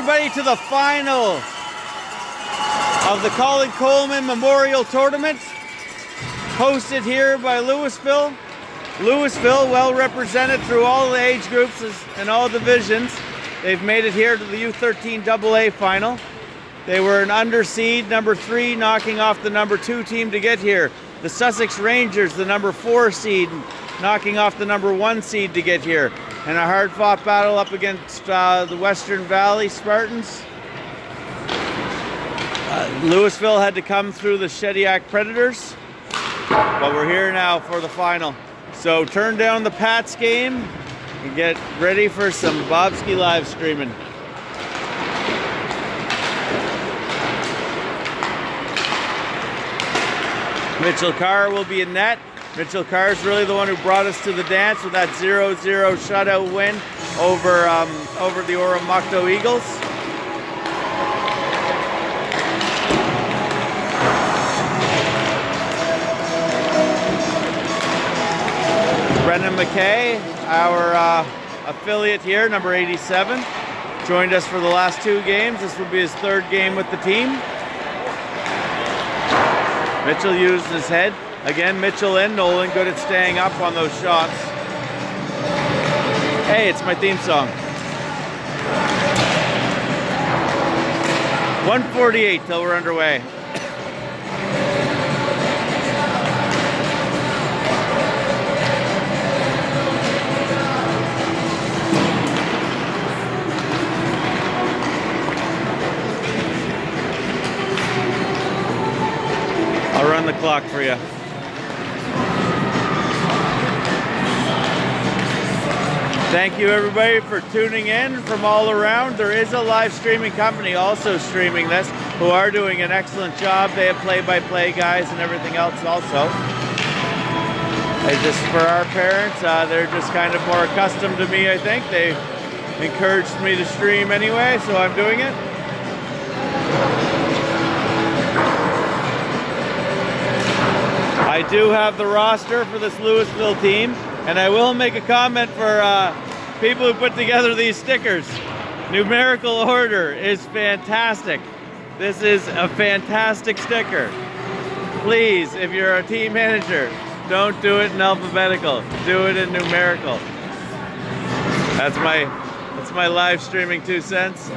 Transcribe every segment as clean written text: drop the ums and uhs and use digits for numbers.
everybody to the final of the Colin Coleman Memorial Tournament, hosted here by Lewisville. Lewisville, well represented through all the age groups and all divisions. They've made it here to the U13 AA final. They were an underseed, number 3, knocking off the number 2 team to get here. The Sussex Rangers, the number 4 seed, knocking off the number 1 seed to get here. And a hard-fought battle up against the Western Valley Spartans. Lewisville had to come through the Shediac Predators, but we're here now for the final. So turn down the Pats game and get ready for some Bobski live streaming. Mitchell Carr will be in net. Mitchell Carr is really the one who brought us to the dance with that 0-0 shutout win over the Oromocto Eagles. Brendan McKay, our affiliate here, number 87, joined us for the last 2 games. This will be his 3rd game with the team. Mitchell used his head. Again, Mitchell and Nolan good at staying up on those shots. Hey, it's my theme song. 1:48 till we're underway. I'll run the clock for you. Thank you everybody for tuning in from all around. There is a live streaming company also streaming this who are doing an excellent job. They have play-by-play guys and everything else also. Just for our parents, they're just kind of more accustomed to me, I think. They encouraged me to stream anyway, so I'm doing it. I do have the roster for this Lewisville team, and I will make a comment for people who put together these stickers. Numerical order is fantastic. This is a fantastic sticker. Please, if you're a team manager, don't do it in alphabetical. Do it in numerical. That's my live streaming 2 cents.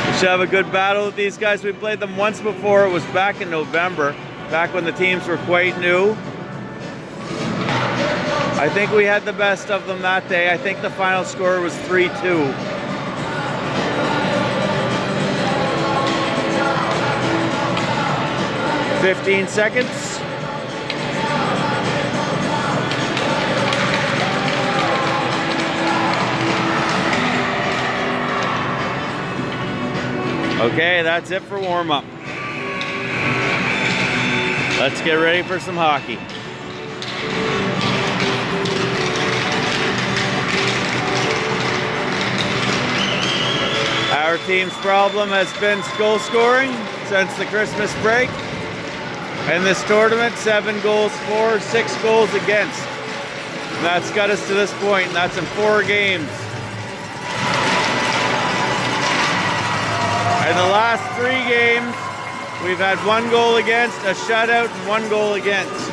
We should have a good battle with these guys. We played them once before. It was back in November, back when the teams were quite new. I think we had the best of them that day. I think the final score was 3-2. "15 seconds. Okay, that's it for warm-up. Let's get ready for some hockey. Our team's problem has been goal scoring since the Christmas break. In this tournament, 7 goals for, 6 goals against. And that's got us to this point, and that's in 4 games. In the last 3 games, we've had 1 goal against, a shutout, and 1 goal against.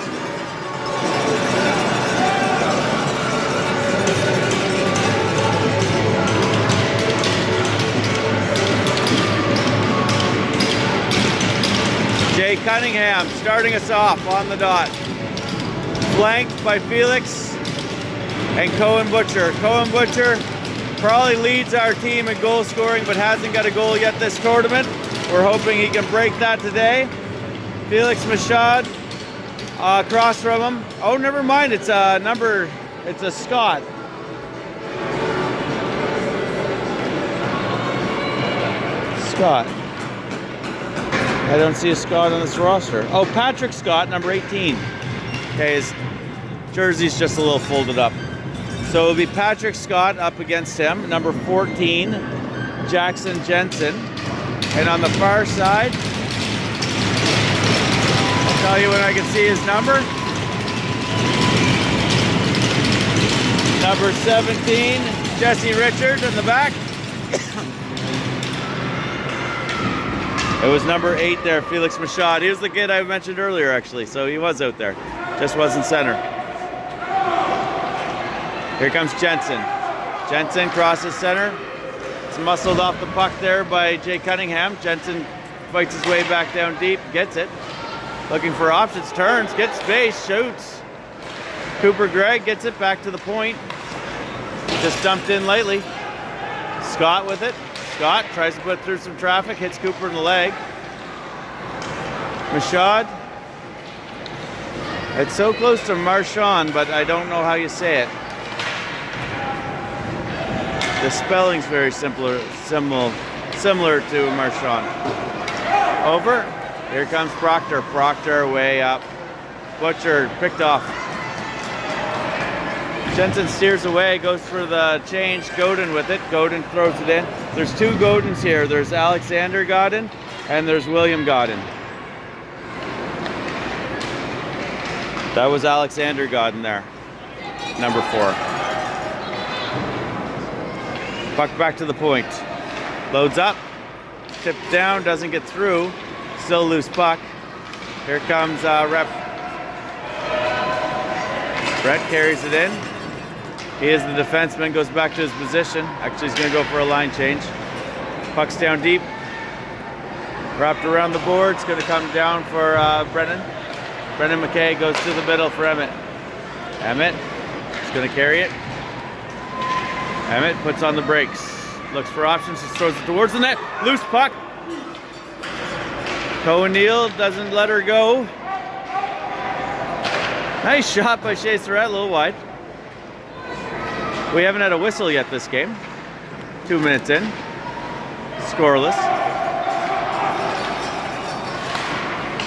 Jay Cunningham starting us off on the dot. Flanked by Felix and Cohen Butcher. Cohen Butcher probably leads our team in goal scoring, but hasn't got a goal yet this tournament. We're hoping he can break that today. Felix Machad across from him. Oh, never mind. It's a Scott. Scott. I don't see a Scott on this roster. Oh, Patrick Scott, number 18. Okay, his jersey's just a little folded up. So it'll be Patrick Scott up against him, number 14, Jackson Jensen. And on the far side, I'll tell you when I can see his number. Number 17, Jesse Richard in the back. It was number 8 there, Felix Michaud. He was the kid I mentioned earlier, actually, so he was out there. Just wasn't center. Here comes Jensen. Jensen crosses center. It's muscled off the puck there by Jay Cunningham. Jensen fights his way back down deep, gets it. Looking for options, turns, gets space, shoots. Cooper Gregg gets it back to the point. Just dumped in lightly. Scott with it. Scott tries to put through some traffic, hits Cooper in the leg. Michaud. It's so close to Marchand, but I don't know how you say it. The spelling's very similar to Marchand. Over. Here comes Proctor. Proctor way up. Butcher picked off. Jensen steers away, goes for the change. Godin with it. Godin throws it in. There's 2 Godins here. There's Alexander Godin and there's William Godin. That was Alexander Godin there. Number 4. Puck back to the point. Loads up. Tipped down, doesn't get through. Still loose puck. Here comes Rep. Brett carries it in. He is the defenseman, goes back to his position. Actually, he's going to go for a line change. Puck's down deep. Wrapped around the board. It's going to come down for Brennan. Brennan McKay goes to the middle for Emmett. Emmett is going to carry it. Emmett puts on the brakes. Looks for options, just throws it towards the net. Loose puck. O'Neill doesn't let her go. Nice shot by Shea Surratt, a little wide. We haven't had a whistle yet this game. 2 minutes in. Scoreless.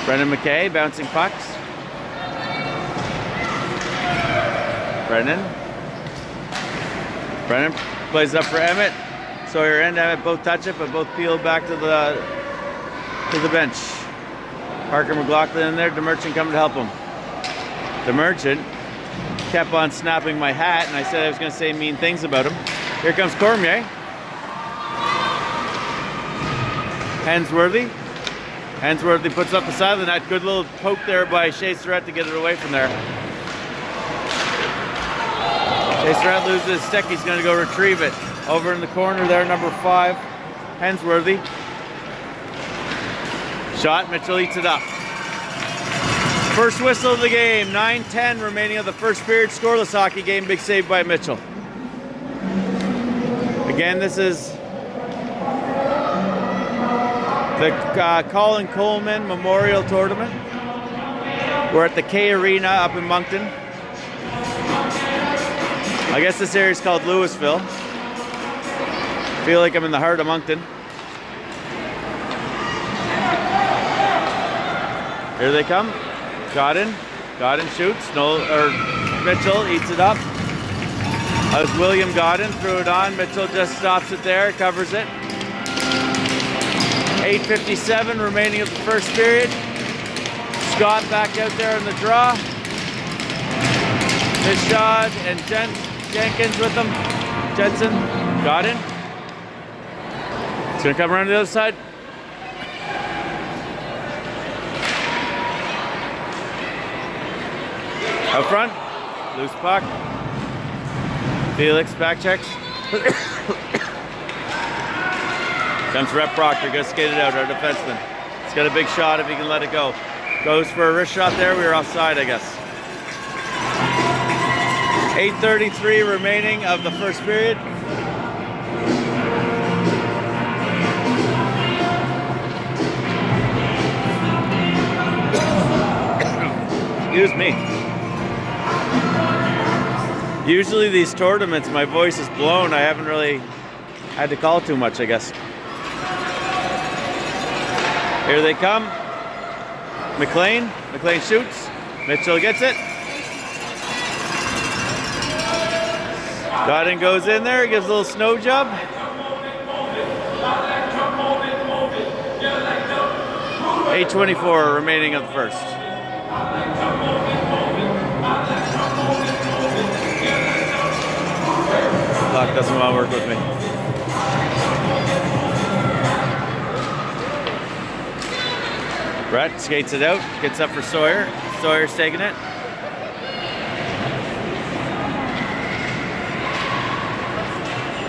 Brendan McKay bouncing pucks. Brendan plays up for Emmett. Sawyer and Emmett both touch it, but both peel back to the bench. Parker McLaughlin in there. DeMerchant coming to help him. DeMerchant kept on snapping my hat, and I said I was going to say mean things about him. Here comes Cormier. Hensworthy. Hensworthy puts up the side of the net. Good little poke there by Shea Surratt to get it away from there. Shea Surratt loses his stick. He's going to go retrieve it. Over in the corner there, number 5, Hensworthy. Shot, Mitchell eats it up. First whistle of the game, 9:10 remaining of the first period, scoreless hockey game, big save by Mitchell. Again, this is the Colin Coleman Memorial Tournament. We're at the K Arena up in Moncton. I guess this area is called Lewisville. I feel like I'm in the heart of Moncton. Here they come. Godin shoots. Mitchell eats it up. That was William Godin. Threw it on. Mitchell just stops it there. Covers it. 8:57 remaining of the first period. Scott back out there in the draw. Michaud and Jenkins with them. Jensen. Godin. It's going to come around to the other side. Out front, loose puck. Felix back checks. Comes Rep Proctor, goes skate it out, our defenseman. He's got a big shot if he can let it go. Goes for a wrist shot there, we were offside, I guess. 8:33 remaining of the first period. Excuse me. Usually these tournaments, my voice is blown. I haven't really had to call too much, I guess. Here they come. McLean shoots. Mitchell gets it. Godin goes in there, gives a little snow job. $8:24 remaining of the first. Clock doesn't want to work with me. Brett skates it out, gets up for Sawyer. Sawyer's taking it.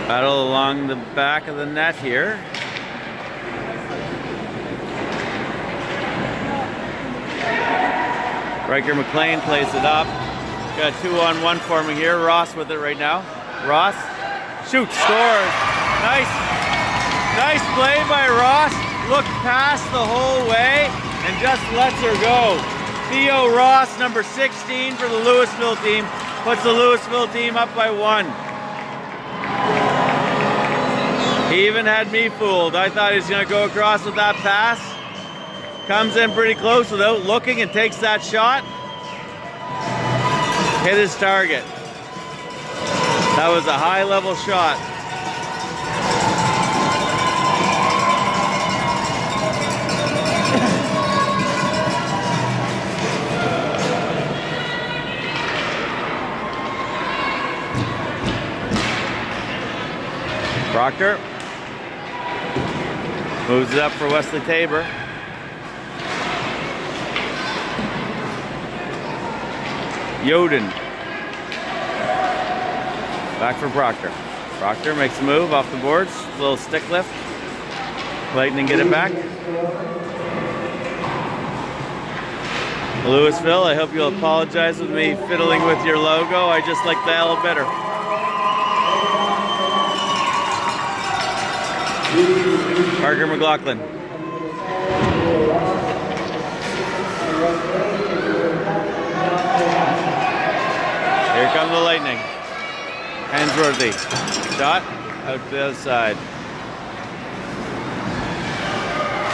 Battle along the back of the net here. Riker McLean plays it up. Got a 2-on-1 forming here. Ross with it right now. Ross shoots, scores. Nice play by Ross. Looked past the whole way and just lets her go. Theo Ross, number 16 for the Lewisville team, puts the Lewisville team up by 1. He even had me fooled. I thought he was going to go across with that pass. Comes in pretty close without looking and takes that shot. Hit his target. That was a high-level shot. Proctor moves it up for Wesley Tabor. Yoden. Back for Proctor. Proctor makes a move off the boards. Little stick lift. Lightning get it back. Lewisville, I hope you'll apologize with me fiddling with your logo. I just like the L better. Parker McLaughlin. Here come the Lightning. Hensworthy. Shot out to the other side.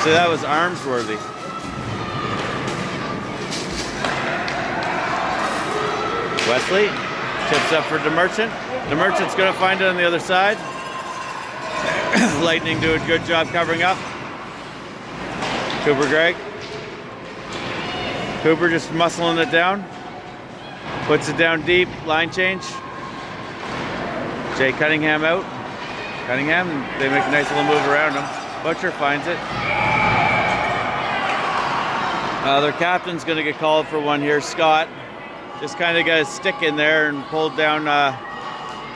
So that was Armsworthy. Wesley chips up for DeMerchant. DeMerchant's going to find it on the other side. Lightning do a good job covering up. Cooper Gregg. Cooper just muscling it down. Puts it down deep. Line change. Jay Cunningham out. Cunningham, they make a nice little move around him. Butcher finds it. Their captain's going to get called for one here. Scott just kind of got his stick in there and pulled down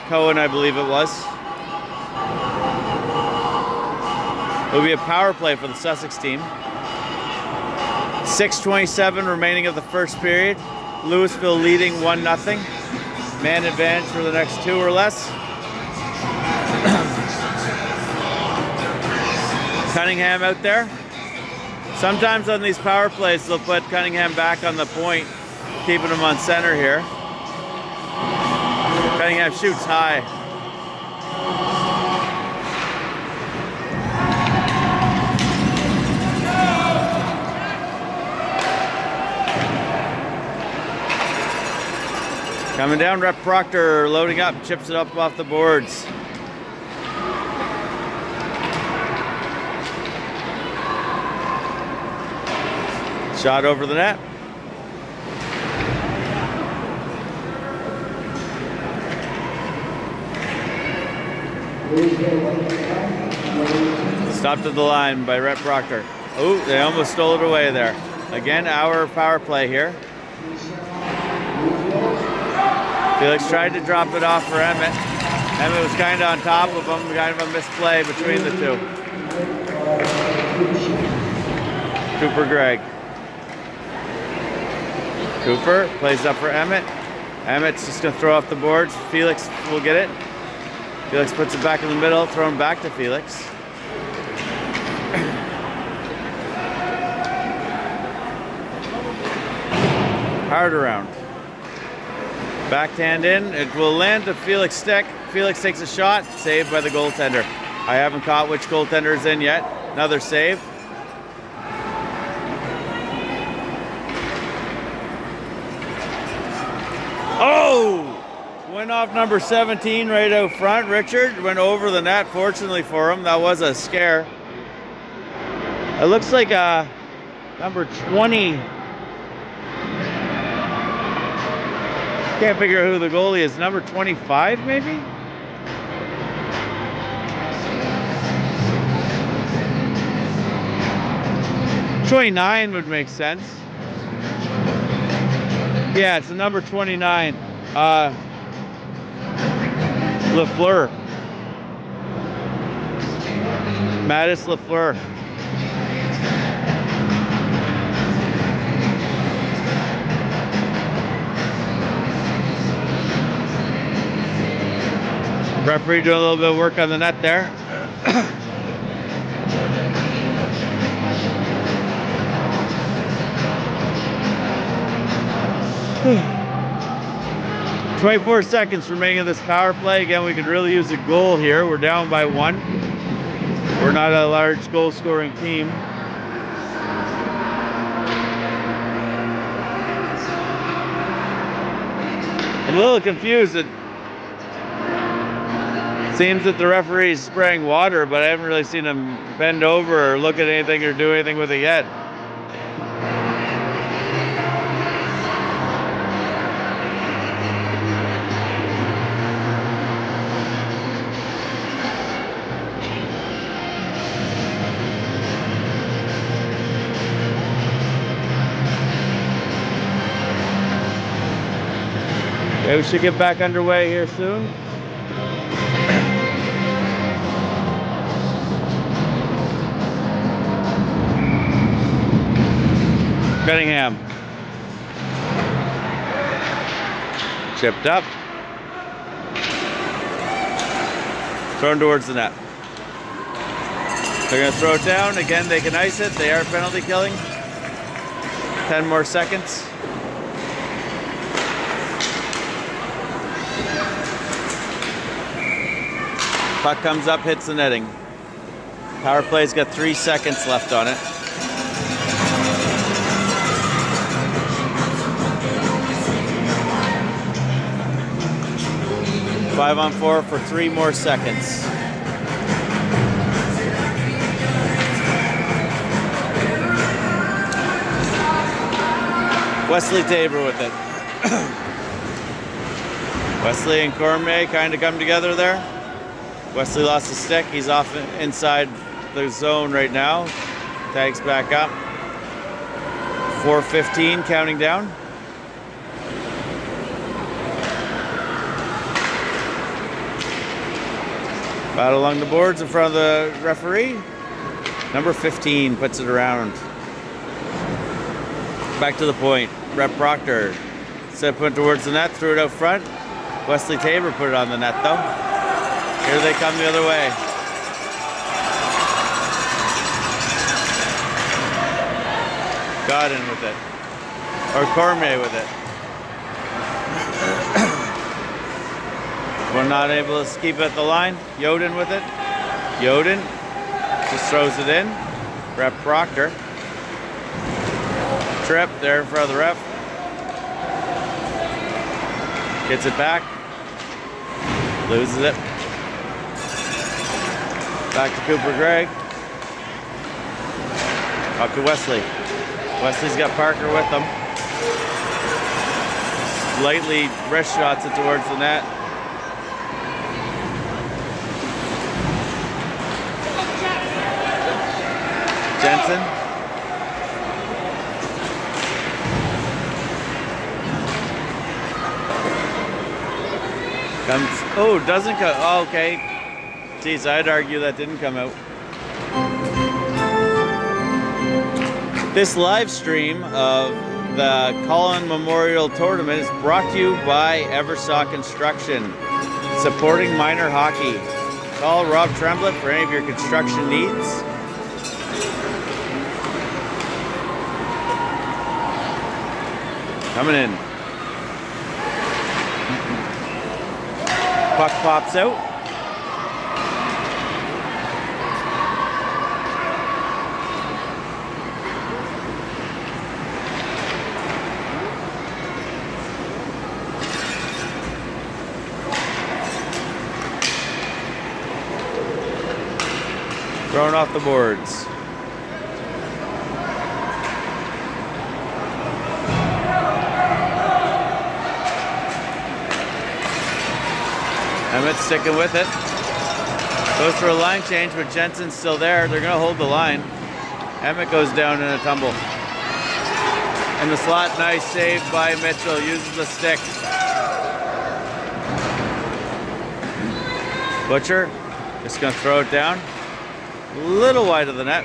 Cohen, I believe it was. It'll be a power play for the Sussex team. 6:27 remaining of the first period. Lewisville leading 1-0. Man advantage for the next 2 or less. Cunningham out there. Sometimes on these power plays, they'll put Cunningham back on the point, keeping him on center here. Cunningham shoots high. Coming down, Rep Proctor loading up, chips it up off the boards. Shot over the net. Stopped at the line by Rep Proctor. Oh, they almost stole it away there. Again, our power play here. Felix tried to drop it off for Emmett. Emmett was kind of on top of him, kind of a misplay between the two. Cooper Gregg. Cooper plays up for Emmett. Emmett's just going to throw off the boards. Felix will get it. Felix puts it back in the middle, thrown back to Felix. Hard around. Backhand in, it will land to Felix stick. Felix takes a shot, saved by the goaltender. I haven't caught which goaltender is in yet. Another save. Oh! Went off number 17 right out front. Richard went over the net, fortunately for him. That was a scare. It looks like number 20. Can't figure out who the goalie is. Number 25, maybe? 29 would make sense. Yeah, it's the number 29. LaFleur. Mattis LaFleur. Referee doing a little bit of work on the net there. 24 seconds remaining in this power play. Again, we could really use a goal here. We're down by 1. We're not a large goal scoring team. I'm a little confused. It seems that the referee is spraying water, but I haven't really seen him bend over or look at anything or do anything with it yet. Okay, we should get back underway here soon. Cunningham. Chipped up. Thrown towards the net. They're going to throw it down. Again, they can ice it. They are penalty killing. 10 more seconds. Puck comes up, hits the netting. Power play's got 3 seconds left on it. 5-on-4 for 3 more seconds. Wesley Tabor with it. Wesley and Cormier kind of come together there. Wesley lost a stick. He's off inside the zone right now. Tags back up. 4:15 counting down. Battle along the boards in front of the referee. Number 15 puts it around. Back to the point. Rep Proctor. Instead of putting it towards the net, threw it out front. Wesley Tabor put it on the net though. Here they come the other way. Godin with it. Or Cormier with it. We're not able to keep it at the line. Yoden with it. Yoden just throws it in. Rep Proctor. Trip there in front of the ref. Gets it back. Loses it. Back to Cooper Gregg. Up to Wesley. Wesley's got Parker with him. Lightly wrist shots it towards the net. Jensen. Comes, oh, doesn't come, oh, okay. Geez, I'd argue that didn't come out. This live stream of the Coleman Memorial Tournament is brought to you by Eversaw Construction, supporting minor hockey. Call Rob Tremblett for any of your construction needs. Coming in. Puck pops out. Thrown off the boards. Emmett's sticking with it. Goes for a line change, but Jensen's still there. They're going to hold the line. Emmett goes down in a tumble. And the slot, nice save by Mitchell, uses the stick. Butcher, just gonna throw it down. A little wide of the net.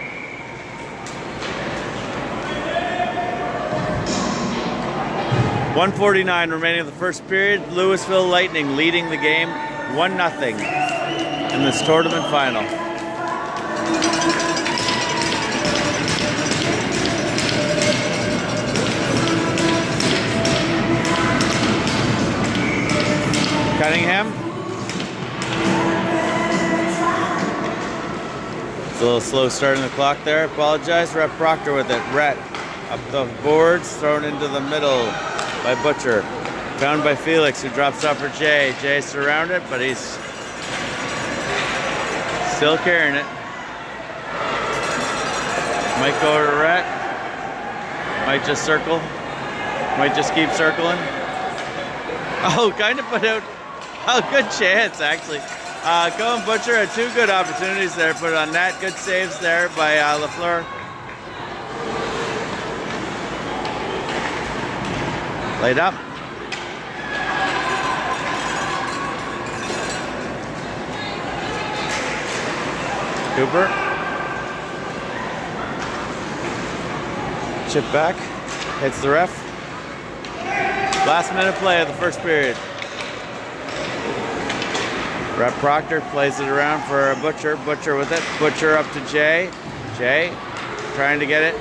.149 remaining of the first period. Lewisville Lightning leading the game 1-0 in this tournament final. Cunningham. It's a little slow starting the clock there. Apologize. Rhett Proctor with it. Rhett up the boards, thrown into the middle by Butcher. Found by Felix, who drops off for Jay. Jay surrounded, but he's still carrying it. Might go to Rhett. Might just circle. Might just keep circling. Oh, kind of put out a good chance, actually. Cohen Butcher had two good opportunities there. Put it on net. Good saves there by LaFleur. Laid up. Cooper. Chip back. Hits the ref. Last minute play of the first period. Rhett Proctor plays it around for Butcher. Butcher with it. Butcher up to Jay. Jay trying to get it.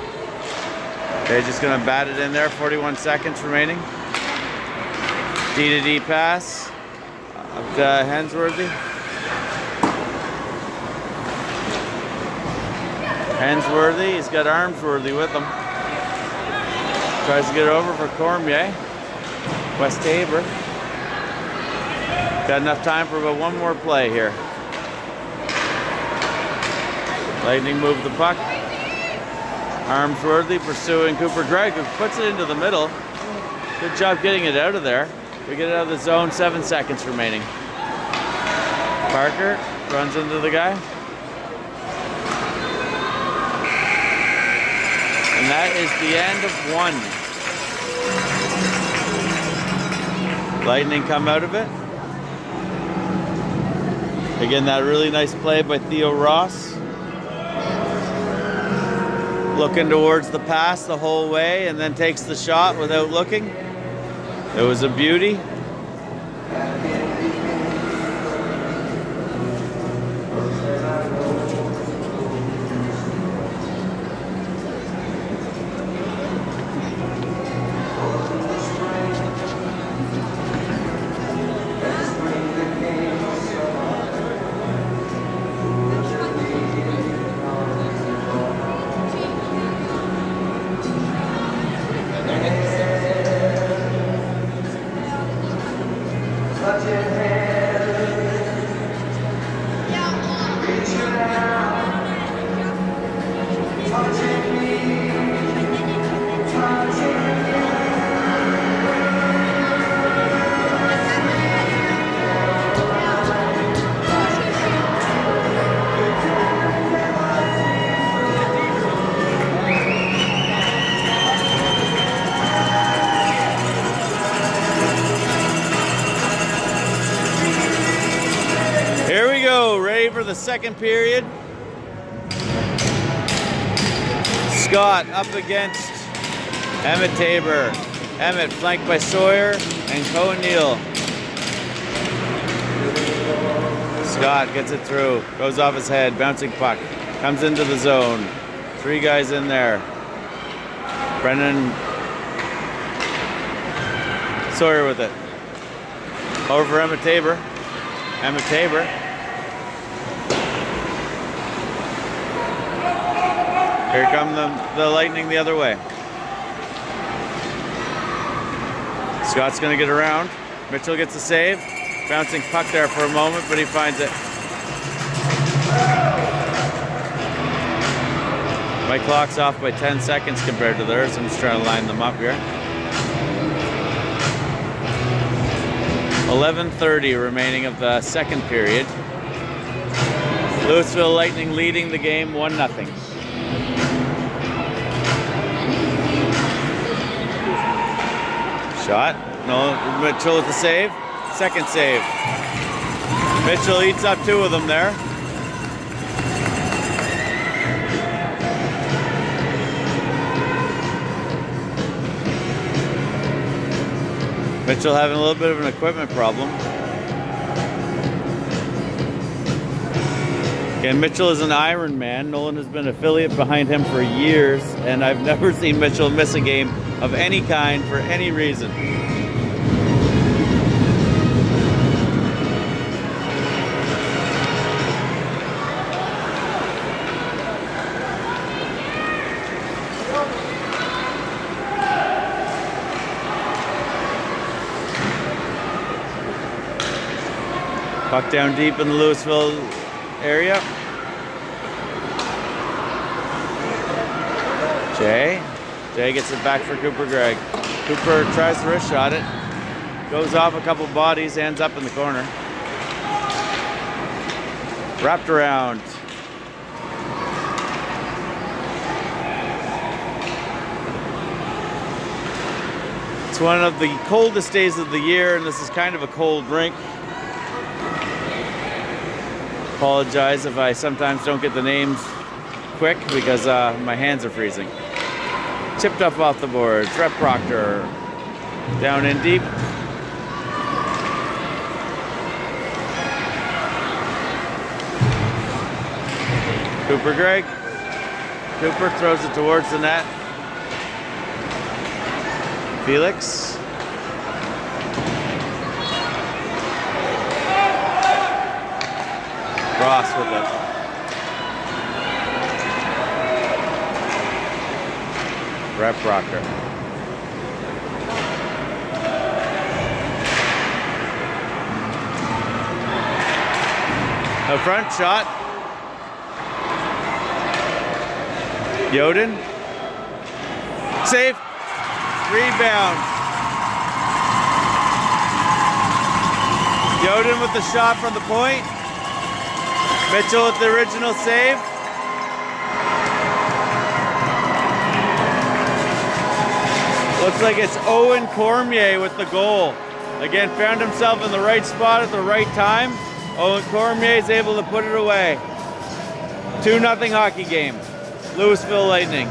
They're just going to bat it in there. 41 seconds remaining. D-to-D pass. Up to Hensworthy. Hensworthy. He's got Armsworthy with him. Tries to get over for Cormier. West Tabor. Got enough time for about one more play here. Lightning move the puck. Armsworthy pursuing Cooper Gregg, who puts it into the middle. Good job getting it out of there. We get it out of the zone, 7 seconds remaining. Parker runs into the guy. And that is the end of one. Lightning come out of it. Again, that really nice play by Theo Ross. Looking towards the pass the whole way and then takes the shot without looking. It was a beauty. For the second period. Scott up against Emmett Tabor. Emmett flanked by Sawyer and Cohen Neal. Scott gets it through, goes off his head, bouncing puck, comes into the zone. Three guys in there. Brennan Sawyer with it. Over for Emmett Tabor. Emmett Tabor. Here come the Lightning the other way. Scott's going to get around. Mitchell gets a save. Bouncing puck there for a moment, but he finds it. My clock's off by 10 seconds compared to theirs. I'm just trying to line them up here. 11:30 remaining of the second period. Lewisville Lightning leading the game 1-0. Shot. No, Mitchell with the save. Second save. Mitchell eats up two of them there. Mitchell having a little bit of an equipment problem. Again, Mitchell is an Iron Man. Nolan has been an affiliate behind him for years, and I've never seen Mitchell miss a game of any kind for any reason. Puck down deep in the Lewisville area. Jay gets it back for Cooper Gregg. Cooper tries to wrist shot it. Goes off a couple bodies, ends up in the corner. Wrapped around. It's one of the coldest days of the year, and this is kind of a cold rink. Apologize if I sometimes don't get the names quick because my hands are freezing. Tipped up off the boards. Rep Proctor down in deep. Cooper Gregg. Cooper throws it towards the net. Felix. Ross with it. Rep Proctor. A front shot. Yoden. Save. Rebound. Yoden with the shot from the point. Mitchell with the original save. Looks like it's Owen Cormier with the goal. Again, found himself in the right spot at the right time. Owen Cormier is able to put it away. 2-0 hockey game. Lewisville Lightning.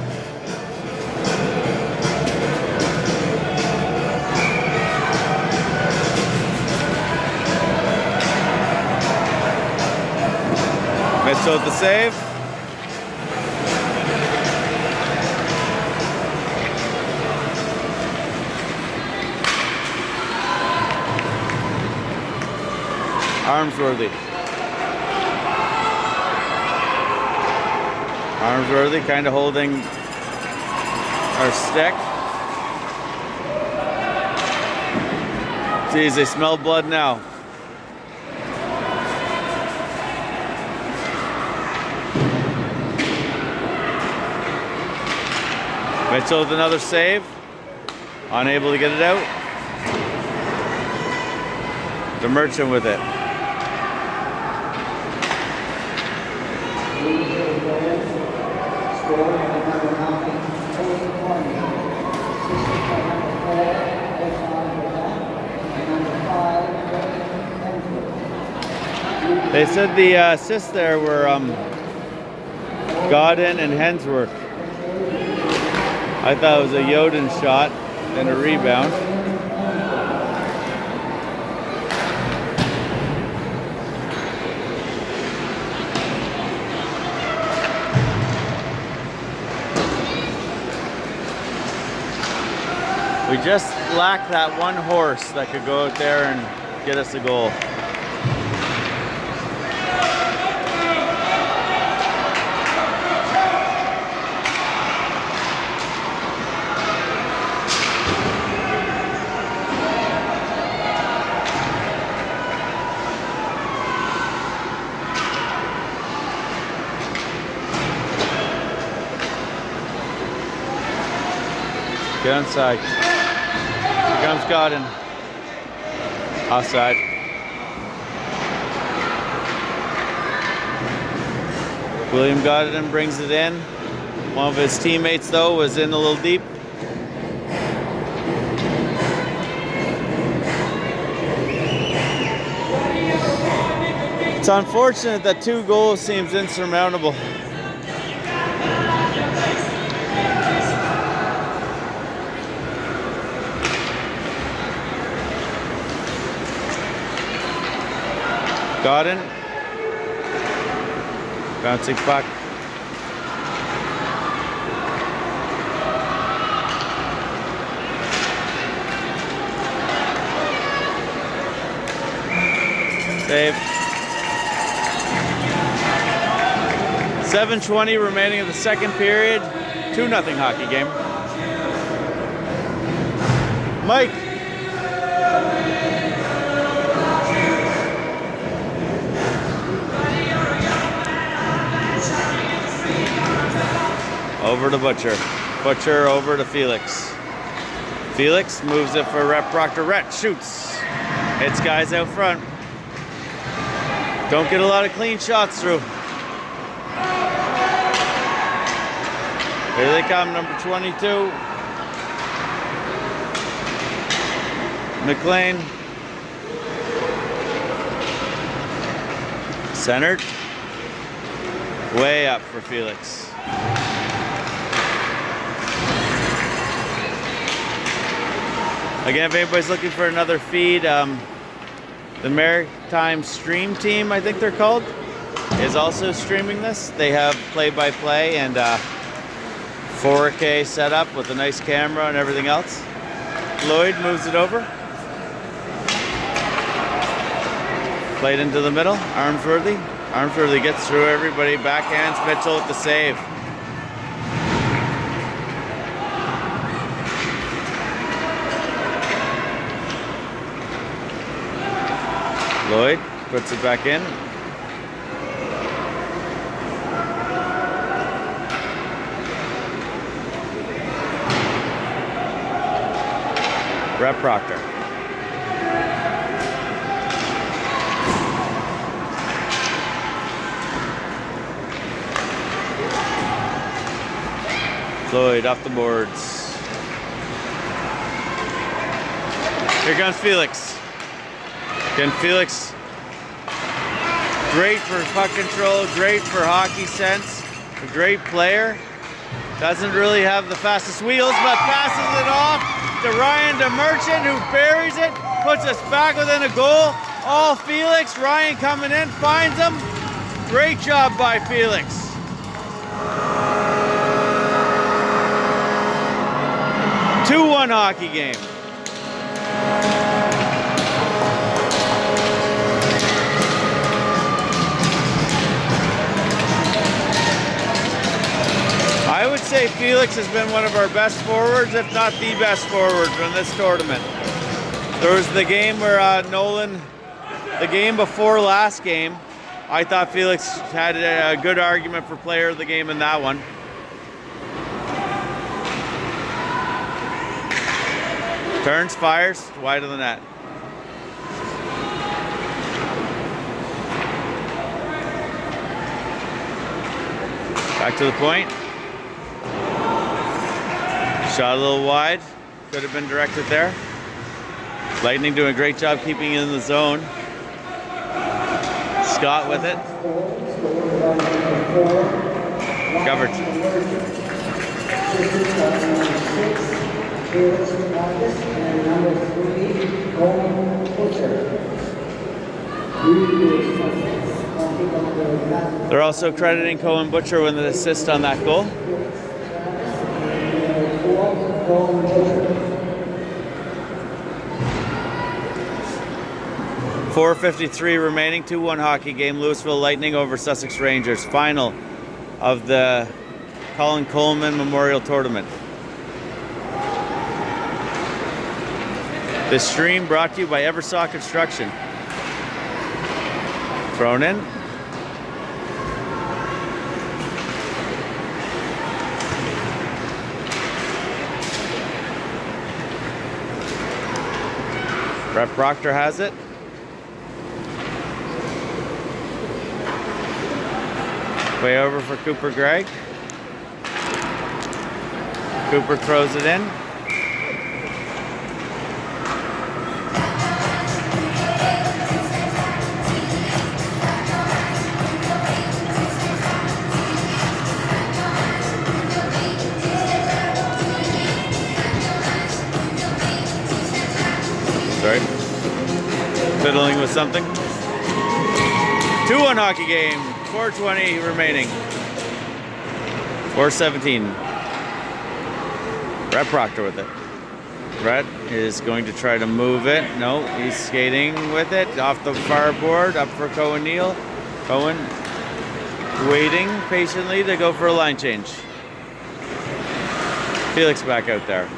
Mitchell with the save. Armsworthy. Armsworthy kind of holding our stick. Geez, they smell blood now. Mitchell with another save. Unable to get it out. The Merchant with it. They said the assists there were Godin and Hensworth. I thought it was a Yoden shot and a rebound. We just lack that one horse that could go out there and get us a goal. Get inside. Here comes Godin. Offside. William Godin brings it in. One of his teammates, though, was in a little deep. It's unfortunate that 2 goals seems insurmountable. Godin. Bouncing puck. Save. 7:20 remaining of the second period. 2-0 hockey game. Mike. Over to Butcher. Butcher over to Felix. Felix moves it for Rhett Proctor. Rhett shoots. Hits guys out front. Don't get a lot of clean shots through. Here they come, number 22. McLean. Centered. Way up for Felix. Again, if anybody's looking for another feed, the Maritime Stream Team, I think they're called, is also streaming this. They have play-by-play and 4K setup with a nice camera and everything else. Lloyd moves it over. Played into the middle, Armsworthy. Armsworthy gets through everybody, backhands Mitchell with the save. Lloyd puts it back in. Rhett Proctor. Lloyd off the boards. Here comes Felix. Again, Felix, great for puck control, great for hockey sense, a great player. Doesn't really have the fastest wheels, but passes it off to Ryan DeMerchant, who buries it, puts us back within a goal. All Felix, Ryan coming in, finds him. Great job by Felix. Two-1 hockey game. I would say Felix has been one of our best forwards, if not the best forward from this tournament. There was the game where Nolan, the game before last game, I thought Felix had a good argument for player of the game in that one. Turns, fires, wide of the net. Back to the point. Shot a little wide. Could have been directed there. Lightning doing a great job keeping it in the zone. Scott with it. Covered. They're also crediting Coleman Butcher with an assist on that goal. .453 remaining, 2-1 hockey game. Lewisville Lightning over Sussex Rangers. Final of the Colin Coleman Memorial Tournament. This stream brought to you by Eversaw Construction. Thrown in. Rhett Proctor has it. Way over for Cooper Gregg. Cooper throws it in. fiddling with something. 2-1 hockey game. 4:20 remaining. 4:17. Brett Proctor with it. Brett is going to try to move it. No, he's skating with it. Off the far board, up for Cohen Neal. Cohen waiting patiently to go for a line change. Felix back out there.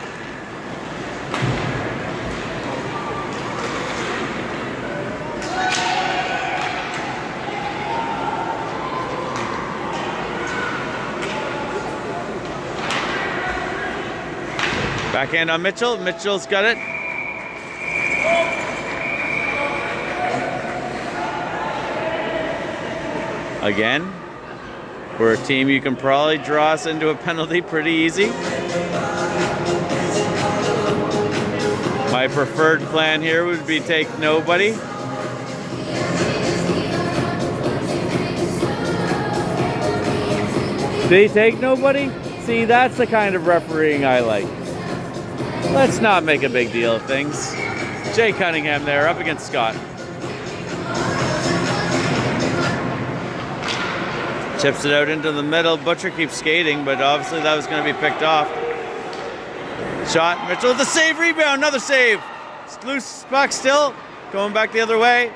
Backhand on Mitchell. Mitchell's got it. Again, we're a team you can probably draw us into a penalty pretty easy. My preferred plan here would be take nobody. They take nobody? See, that's the kind of refereeing I like. Let's not make a big deal of things. Jay Cunningham there, up against Scott. Chips it out into the middle. Butcher keeps skating, but obviously that was going to be picked off. Shot, Mitchell with the save, rebound, another save. Loose puck still, going back the other way.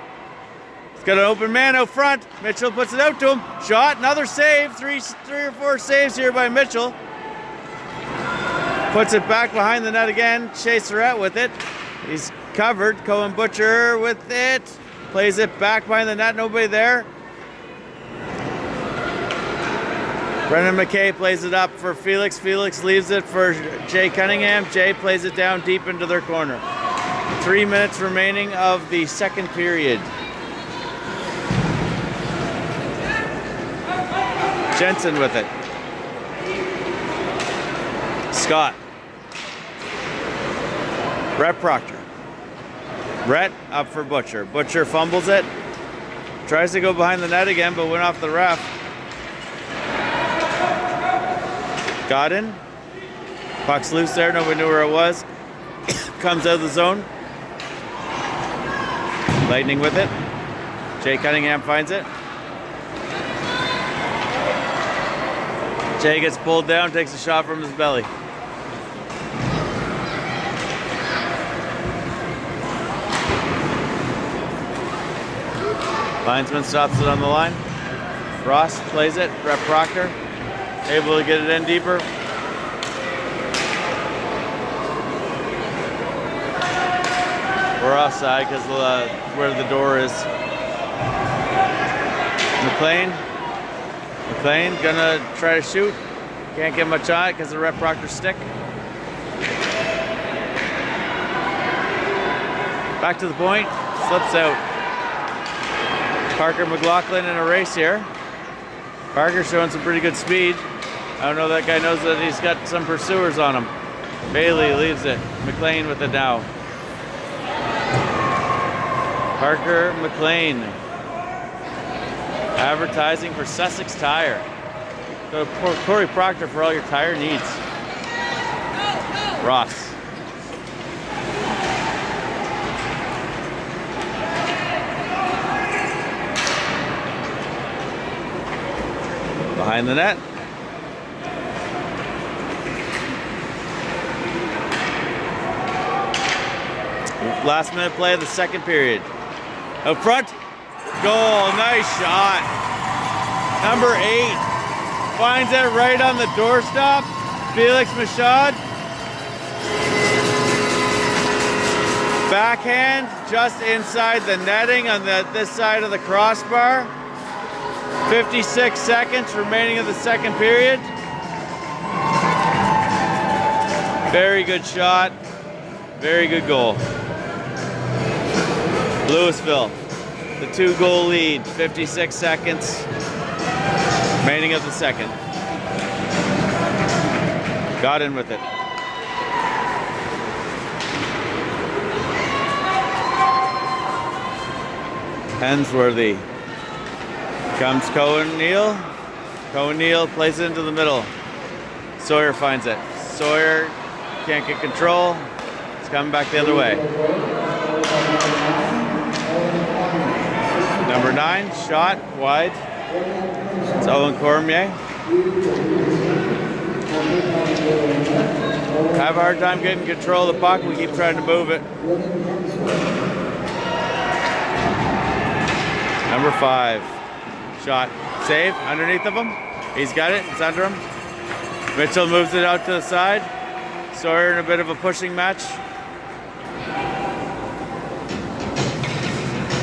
He's got an open man out front. Mitchell puts it out to him. Shot, another save. Three or four saves here by Mitchell. Puts it back behind the net again. Shea Surratt with it. He's covered. Cohen Butcher with it. Plays it back behind the net. Nobody there. Brendan McKay plays it up for Felix. Felix leaves it for Jay Cunningham. Jay plays it down deep into their corner. 3 minutes remaining of the second period. Jensen with it. Scott. Brett Proctor. Brett up for Butcher. Butcher fumbles it. Tries to go behind the net again, but went off the ref. Got in. Puck's loose there. Nobody knew where it was. Comes out of the zone. Lightning with it. Jay Cunningham finds it. Jay gets pulled down, takes a shot from his belly. Linesman stops it on the line. Ross plays it. Brett Proctor able to get it in deeper. We're offside because where the door is. McLean gonna try to shoot. Can't get much on it because of Brett Proctor's stick. Back to the point. Slips out. Parker McLaughlin in a race here. Parker showing some pretty good speed. I don't know, that guy knows that he's got some pursuers on him. Bailey leaves it. McLean with it now. Parker McLean. Advertising for Sussex Tire. Go to Corey Proctor for all your tire needs. Ross. Behind the net. Last minute play of the second period. Out front. Goal. Nice shot. Number 8. Finds it right on the doorstop. Felix Michaud. Backhand just inside the netting on this side of the crossbar. 56 seconds remaining of the second period. Very good shot. Very good goal. Lewisville, the 2-goal lead. 56 seconds remaining of the second. Got in with it. Hensworthy. Comes Cohen Neal. Cohen Neal plays it into the middle. Sawyer finds it. Sawyer can't get control. It's coming back the other way. 9, shot, wide. It's Owen Cormier. Have a hard time getting control of the puck. We keep trying to move it. Number 5, shot, save, underneath of him. He's got it, it's under him. Mitchell moves it out to the side. Sawyer in a bit of a pushing match.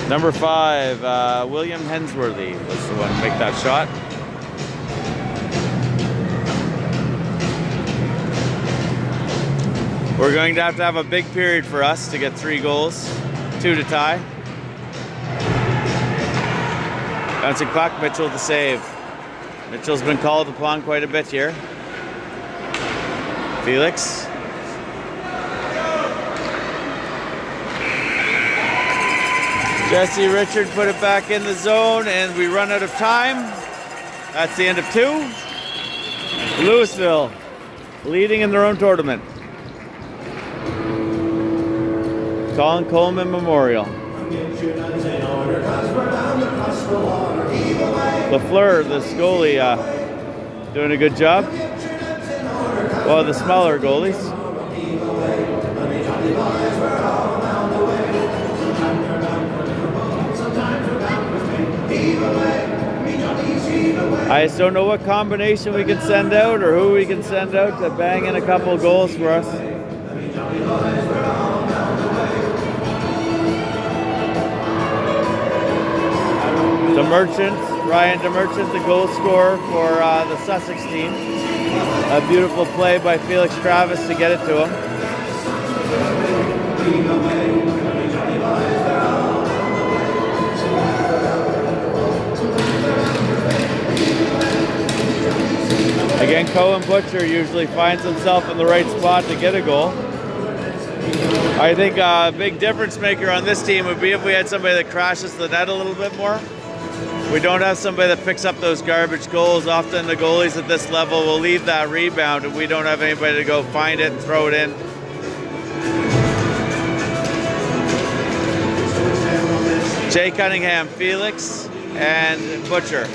Number 5, William Hensworthy was the one to make that shot. We're going to have a big period for us to get 3 goals, 2 to tie. Bouncing puck, Mitchell to save. Mitchell's been called upon quite a bit here. Felix. Jesse Richard put it back in the zone, and we run out of time. That's the end of 2. Lewisville leading in their own tournament. Coleman Memorial. LaFleur, the goalie, doing a good job. Well, the smaller goalies. I just don't know what combination we can send out or who we can send out to bang in a couple of goals for us. Ryan DeMerchant, the goal scorer for the Sussex team. A beautiful play by Felix Travis to get it to him. Again, Cohen Butcher usually finds himself in the right spot to get a goal. I think a big difference maker on this team would be if we had somebody that crashes the net a little bit more. We don't have somebody that picks up those garbage goals. Often the goalies at this level will leave that rebound and we don't have anybody to go find it and throw it in. Jay Cunningham, Felix, and Butcher.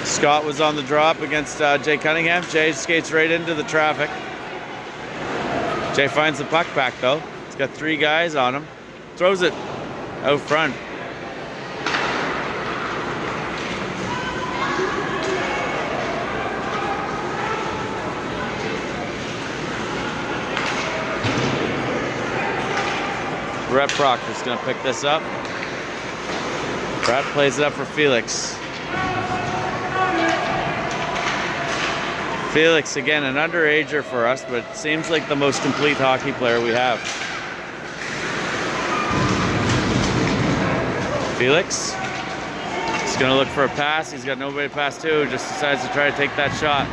Scott was on the drop against Jay Cunningham. Jay skates right into the traffic. Jay finds the puck back though. He's got 3 guys on him. Throws it out front. Brett Proctor's gonna pick this up. Brett plays it up for Felix. Felix, again, an underager for us, but seems like the most complete hockey player we have. Felix, he's gonna look for a pass. He's got nobody to pass to, just decides to try to take that shot.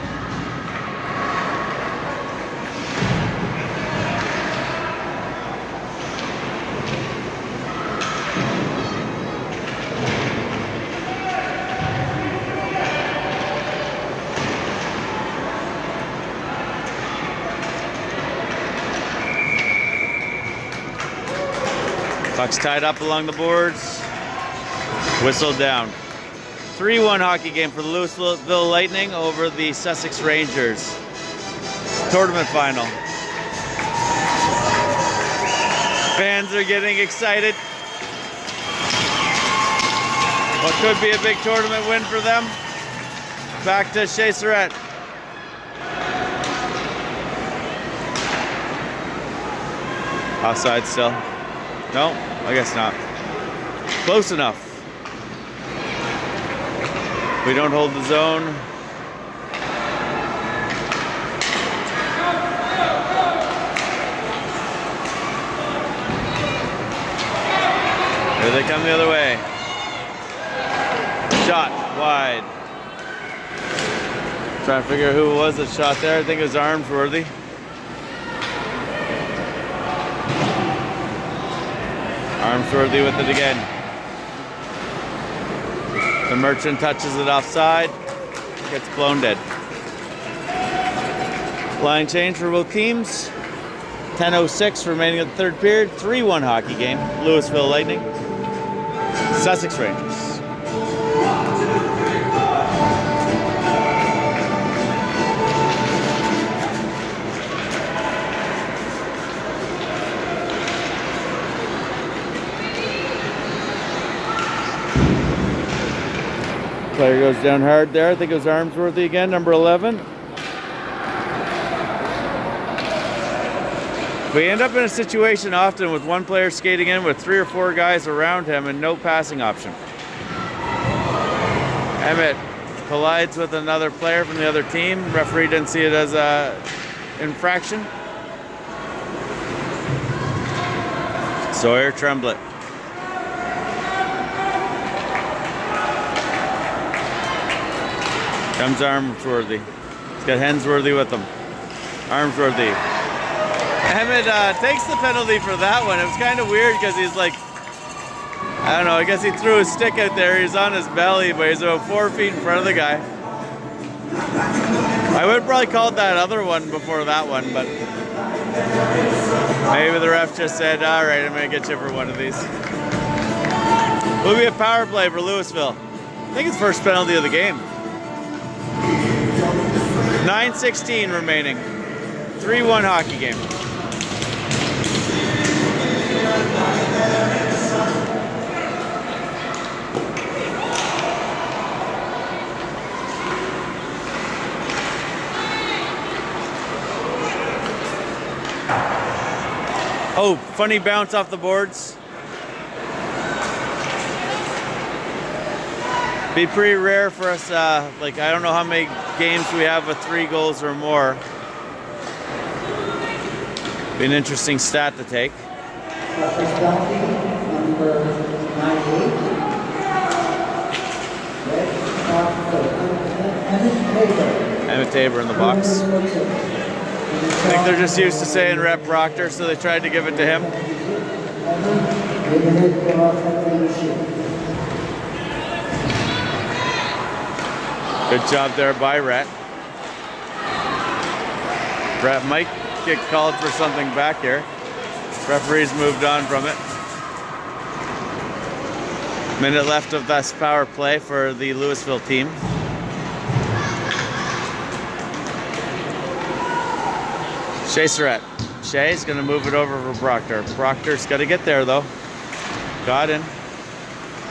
Puck's tied up along the boards. Whistled down. 3-1 hockey game for the Lewisville Lightning over the Sussex Rangers. Tournament final. Fans are getting excited. What could be a big tournament win for them. Back to Shea Surratt. Offside still. No, I guess not. Close enough. We don't hold the zone. Here they come the other way. Shot wide. Trying to figure out who it was that shot there. I think it was Armsworthy. Armsworthy with it again. The Merchant touches it offside. Gets blown dead. Line change for both teams. 10:06 remaining of the third period. 3-1 hockey game. Lewisville Lightning, Sussex Rangers. Player goes down hard there. I think it was Armsworthy again, number 11. We end up in a situation often with one player skating in with 3 or 4 guys around him and no passing option. Emmett collides with another player from the other team. Referee didn't see it as an infraction. Sawyer Tremblett. Comes Armsworthy. He's got Hensworthy with him. Armsworthy. Emmett takes the penalty for that one. It was kind of weird because he's like, I don't know, I guess he threw his stick out there. He's on his belly, but he's about 4 feet in front of the guy. I would have probably called that other one before that one, but maybe the ref just said, all right, I'm going to get you for one of these. Will be a power play for Lewisville. I think it's first penalty of the game. 9:16 remaining. 3-1 hockey game. Oh, funny bounce off the boards. Be pretty rare for us, like I don't know how many games we have with 3 goals or more. Be an interesting stat to take. Emmett Tabor in the box. I think they're just used to saying Rep Proctor, so they tried to give it to him. Good job there by Rhett. Rhett might get called for something back here. Referees moved on from it. Minute left of this power play for the Lewisville team. Shea Surratt. Shea's going to move it over for Proctor. Proctor's got to get there though. Godin.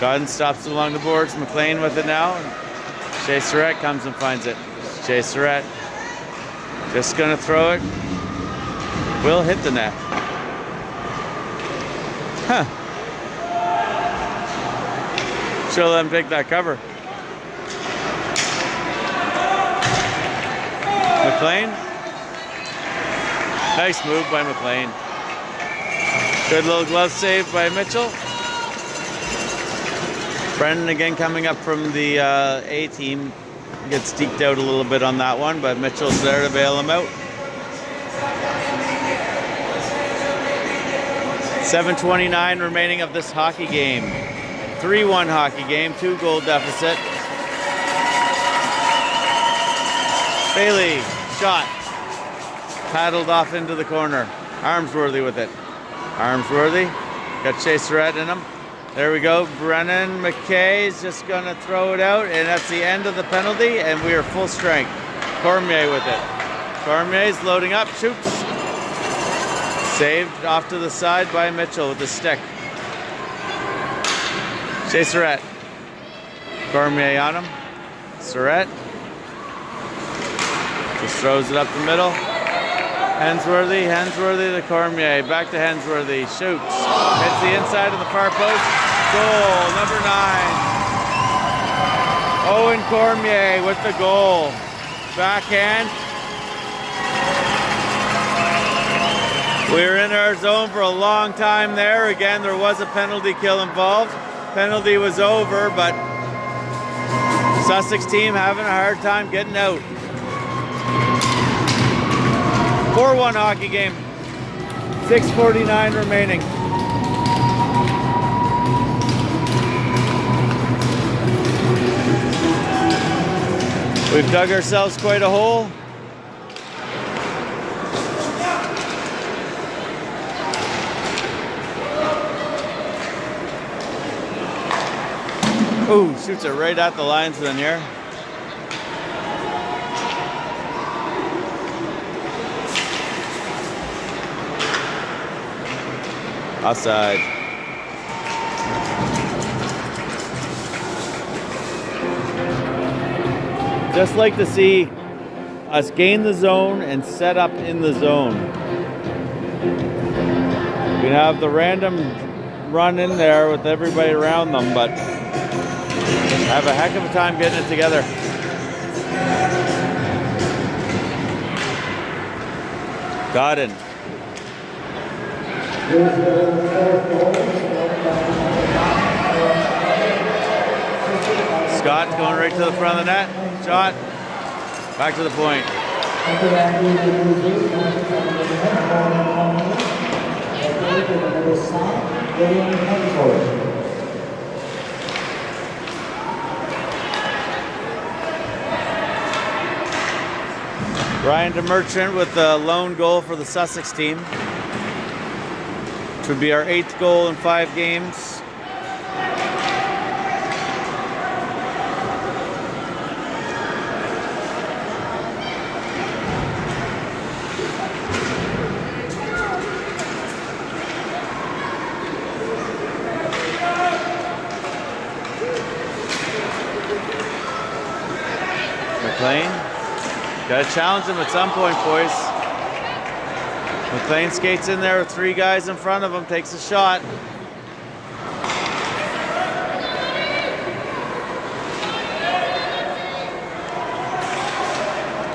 Godin stops along the boards. McLean with it now. Shea Surratt comes and finds it. Shea Surratt just going to throw it. Will hit the net. Huh. Should let him take that cover. McLean. Nice move by McLean. Good little glove save by Mitchell. Brennan again coming up from the A team. Gets deked out a little bit on that one, but Mitchell's there to bail him out. 7:29 remaining of this hockey game. 3-1 hockey game, 2-goal deficit. Bailey, shot. Paddled off into the corner. Armsworthy with it. Armsworthy, got Shea Surratt in him. There we go. Brennan McKay's just going to throw it out, and that's the end of the penalty, and we are full strength. Cormier with it. Cormier's loading up, shoots. Saved off to the side by Mitchell with the stick. Shea Surratt. Cormier on him. Surratt. Just throws it up the middle. Hensworthy to Cormier. Back to Hensworthy. Shoots. Hits the inside of the far post. Goal, number 9. Owen Cormier with the goal. Backhand. We were in our zone for a long time there. Again, there was a penalty kill involved. Penalty was over, but Sussex team having a hard time getting out. 4-1 hockey game. 6:49 remaining. We've dug ourselves quite a hole. Ooh, shoots it right at the linesman here. Offside. Just like to see us gain the zone and set up in the zone. We have the random run in there with everybody around them, but have a heck of a time getting it together. Godin. Scott's going right to the front of the net. Shot. Back to the point. Ryan DeMerchant with the lone goal for the Sussex team. Which would be our 8th goal in 5 games. McLean. Got to challenge him at some point, boys. McLean skates in there with 3 guys in front of him, takes a shot.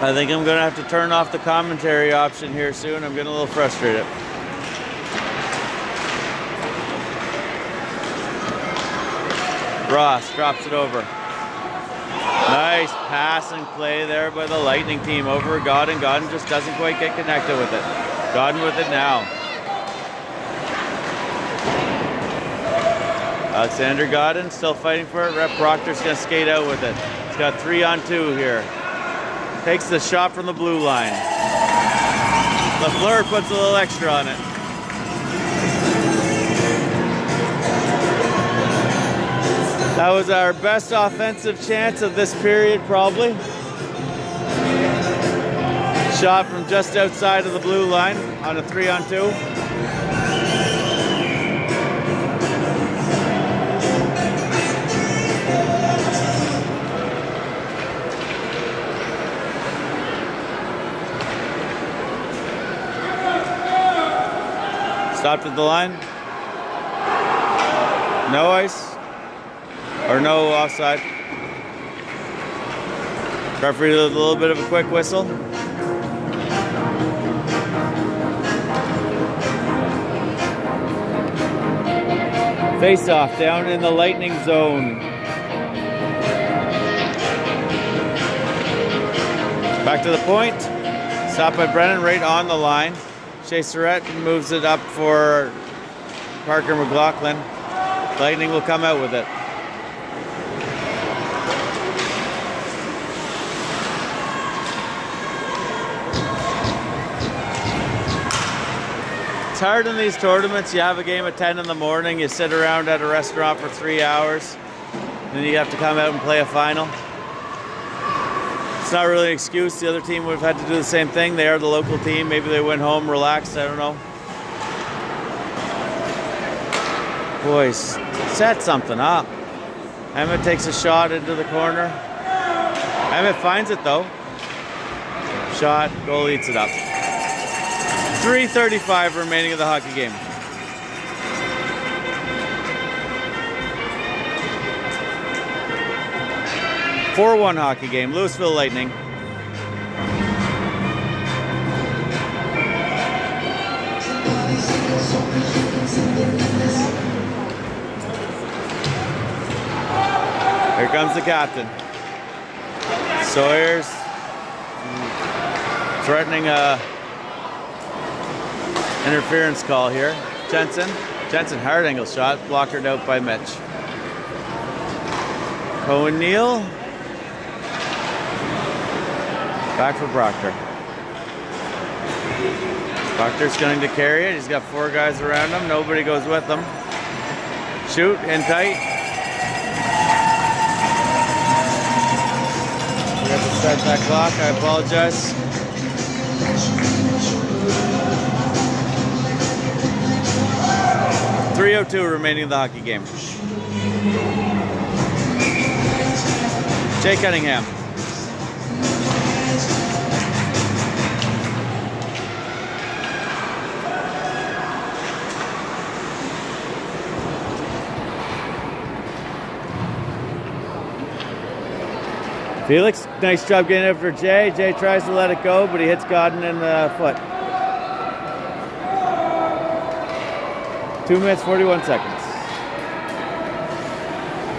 I think I'm going to have to turn off the commentary option here soon. I'm getting a little frustrated. Ross drops it over. Nice passing play there by the Lightning team over Godin. Godin just doesn't quite get connected with it. Godin with it now. Alexander Godin still fighting for it. Rep Proctor's going to skate out with it. He's got 3-on-2 here. Takes the shot from the blue line. Lafleur puts a little extra on it. That was our best offensive chance of this period, probably. Shot from just outside of the blue line on a 3-on-2. Stopped at the line. No ice. Or no offside. Referee did a little bit of a quick whistle. Face off down in the Lightning zone. Back to the point. Stopped by Brennan right on the line. Shea Surratt moves it up for Parker McLaughlin. Lightning will come out with it. It's hard in these tournaments. You have a game at 10 in the morning, you sit around at a restaurant for 3 hours, and then you have to come out and play a final. It's not really an excuse. The other team would have had to do the same thing. They are the local team. Maybe they went home relaxed. I don't know. Boys, set something up. Emmett takes a shot into the corner. Emmett finds it though. Shot, goal eats it up. 3:35 remaining of the hockey game. - 4-1 hockey game. Lewisville Lightning. Here comes the captain. Sawyer's threatening a interference call here. Jensen hard angle shot, blockered out by Mitch. O'Neill. Back for Proctor. Proctor's going to carry it. He's got 4 guys around him. Nobody goes with him. Shoot in tight. Forgot to start that clock. I apologize. .302 remaining in the hockey game. Jay Cunningham. Felix, nice job getting after Jay. Jay tries to let it go, but he hits Godden in the foot. 2 minutes, 41 seconds.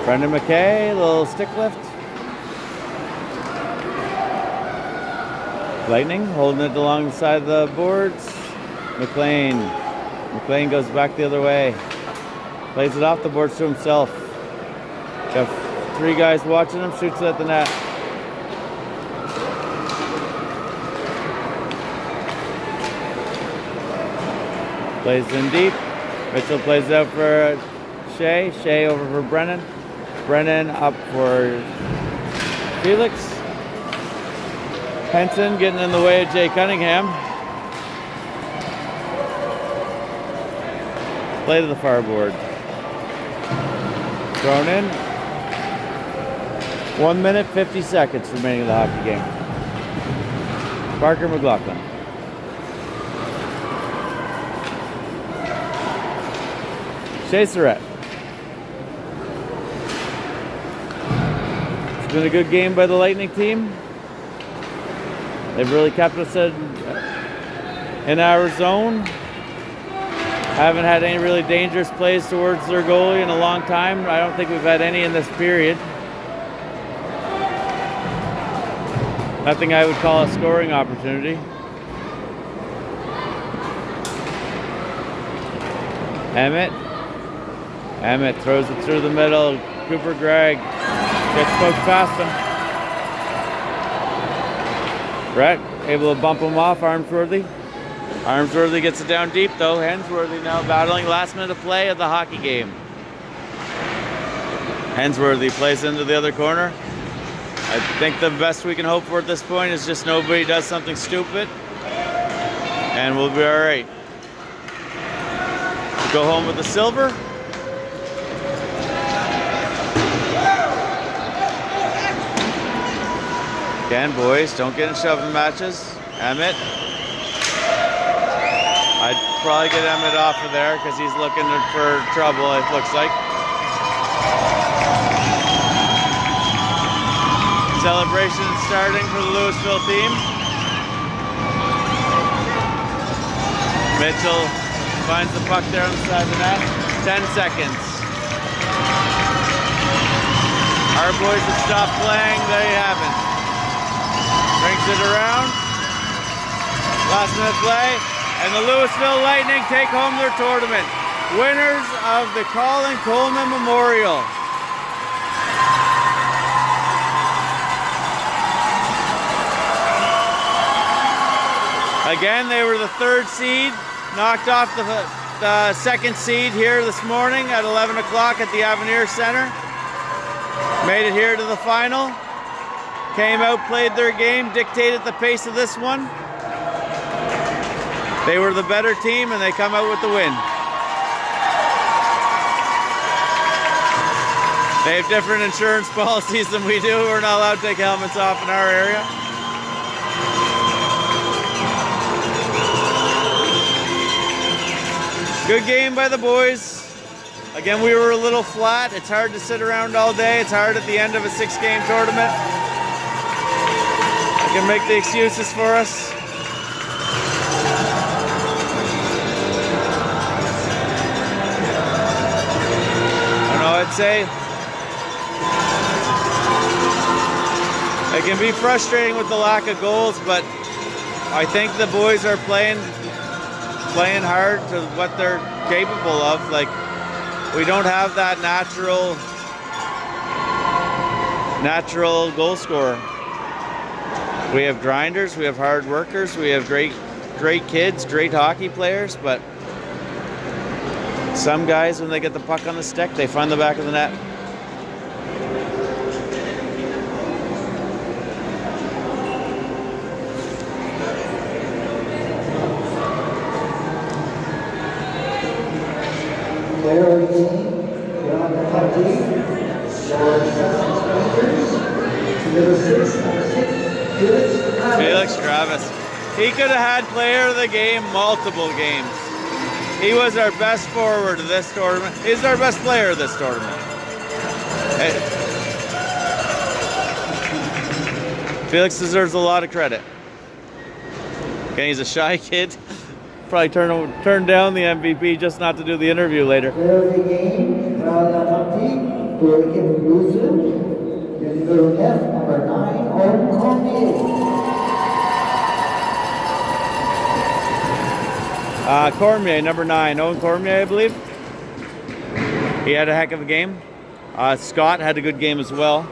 Brendan McKay, little stick lift. Lightning holding it along the side of the boards. McLean goes back the other way. Plays it off the boards to himself. Got 3 guys watching him, shoots it at the net. Plays in deep. Mitchell plays it out for Shea. Shea over for Brennan. Brennan up for Felix. Henson getting in the way of Jay Cunningham. Play to the far board. Thrown in. 1 minute, 50 seconds remaining in the hockey game. Parker McLaughlin. Shea Surratt. It's been a good game by the Lightning team. They've really kept us in our zone. Haven't had any really dangerous plays towards their goalie in a long time. I don't think we've had any in this period. Nothing I would call a scoring opportunity. Emmett throws it through the middle. Cooper Gregg gets poked past him. Brett able to bump him off. Armsworthy gets it down deep though. Hensworthy now battling last minute of play of the hockey game. Hensworthy plays into the other corner. I think the best we can hope for at this point is just nobody does something stupid and we'll be all right. We'll go home with the silver. Again, boys, don't get in shoving matches. Emmett. I'd probably get Emmett off of there because he's looking for trouble, it looks like. Celebration starting for the Lewisville team. Mitchell finds the puck there on the side of the net. 10 seconds. Our boys have stopped playing, they haven't. Brings it around. Last minute play. And the Lewisville Lightning take home their tournament. Winners of the Coleman Memorial. Again, they were the 3rd seed. Knocked off the 2nd seed here this morning at 11 o'clock at the Avenir Center. Made it here to the final. Came out, played their game, dictated the pace of this one. They were the better team and they come out with the win. They have different insurance policies than we do. We're not allowed to take helmets off in our area. Good game by the boys. Again, we were a little flat. It's hard to sit around all day. It's hard at the end of a 6-game tournament. I can make the excuses for us. I don't know, I'd say it can be frustrating with the lack of goals, but I think the boys are playing hard to what they're capable of. Like, we don't have that natural goal scorer. We have grinders, we have hard workers, we have great kids, great hockey players, but some guys, when they get the puck on the stick, they find the back of the net. Player of the game, John McCarthy, for Sussex Rangers. Number 6, Felix Travis. He could have had player of the game multiple games. He was our best forward of this tournament. He's our best player of this tournament. Hey. Felix deserves a lot of credit. Okay, he's a shy kid. Probably turn down the MVP just not to do the interview later. Player of the game, John McCarthy, for Lewisville. Number 9, Cormier, number 9, Owen Cormier, I believe. He had a heck of a game. Scott had a good game as well.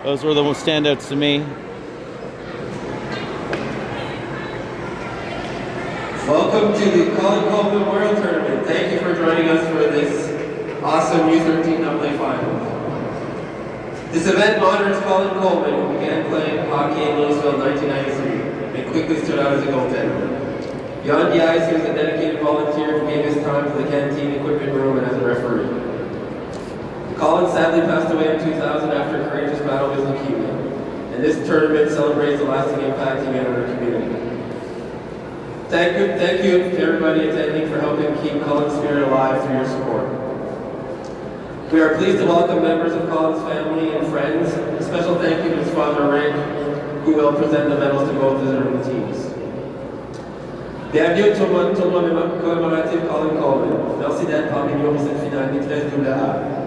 Those were the most standouts to me. Welcome to the Coleman Memorial Tournament. Thank you for joining us for this awesome U13 AA Finals. This event honors Colin Coleman, who began playing hockey in Lewisville in 1993 and quickly stood out as a goaltender. Beyond the ice, he was a dedicated volunteer who gave his time to the canteen, equipment room, and as a referee. Colin sadly passed away in 2000 after a courageous battle with leukemia, and this tournament celebrates the lasting impact he made on our community. Thank you to everybody attending for helping keep Colin's spirit alive through your support. We are pleased to welcome members of Colin's family and friends. A special thank you to his father, Rick, who will present the medals to both deserving teams. Bienvenue au tournoi commémoratif Colin Coleman. Merci d'être parmi nous pour cette finale maîtresse AA.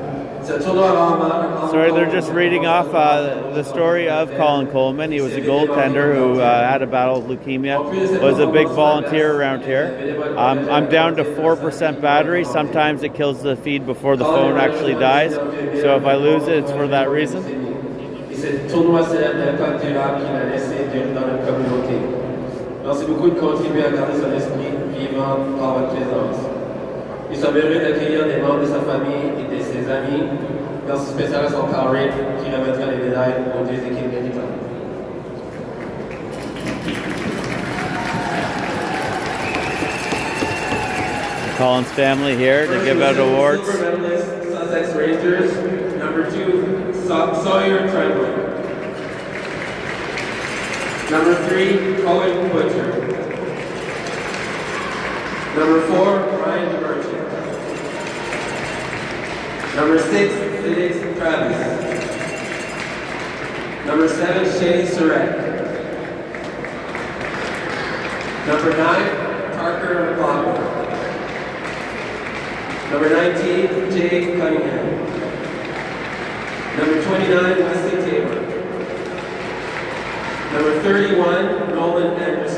Sorry, they're just reading off the story of Colin Coleman. He was a goaltender who had a battle with leukemia, was a big volunteer around here. I'm down to 4% battery. Sometimes it kills the feed before the phone actually dies. So if I lose it, it's for that reason. Merci beaucoup de contribuer à garder son esprit vivant par votre présence. Nous sommes heureux d'accueillir des membres de sa famille et de ses amis. Merci spécial à son père Rick qui remettra les médailles aux deux équipes méritantes. Colin's family here to give out awards. Silver medalist, Sussex Rangers. Number 2, Sawyer Tremblay. Number 3, Cohen Butcher. Number 4, Ryan Merchant. Number 6, Felix Travis. Number 7, Shane Surratt. Number 9, Parker McLaughlin. Number 19, Jay Cunningham. Number 29, Wesley Taylor. Number 31, Nolan Anderson.